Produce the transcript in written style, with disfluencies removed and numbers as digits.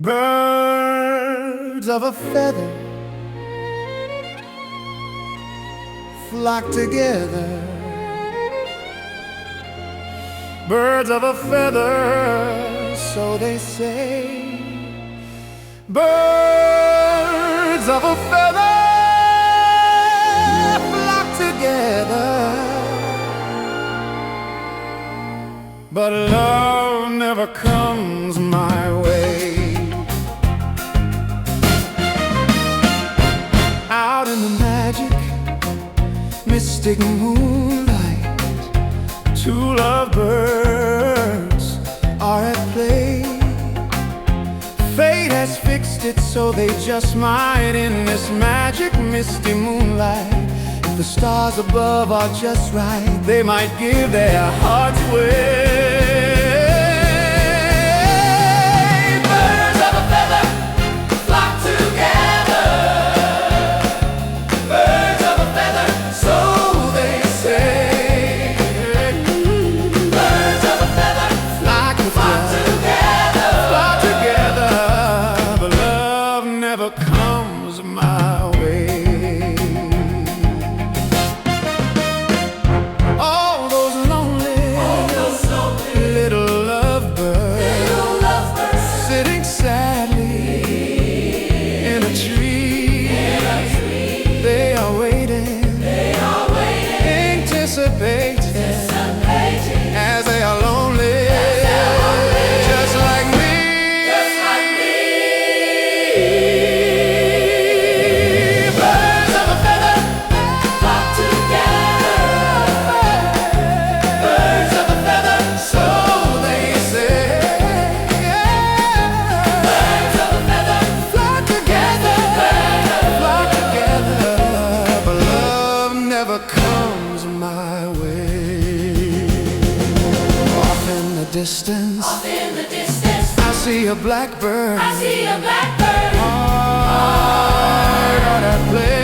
Birds of a feather flock together. Birds of a feather, so they say. Birds of a feather flock together. But love never comes my way. Out in the magic, mystic moonlight, two lovebirds are at play. Fate has fixed it so they just might. In this magic, misty moonlight, if the stars above are just right, they might give their hearts away. Birds of a feather flock together. Birds of a feather, so they say. Birds of a feather flock together. Flock together, but love never comes my way. All those lonely little lovebirds sitting sadly in a tree. They are waiting, anticipating as they are lonely, just like me. Birds of a feather flock together. Birds of a feather, so they say. Birds of a feather flock together. Flock together, but love never comes my way. Off in the distance, I see a blackbird. Hard at play.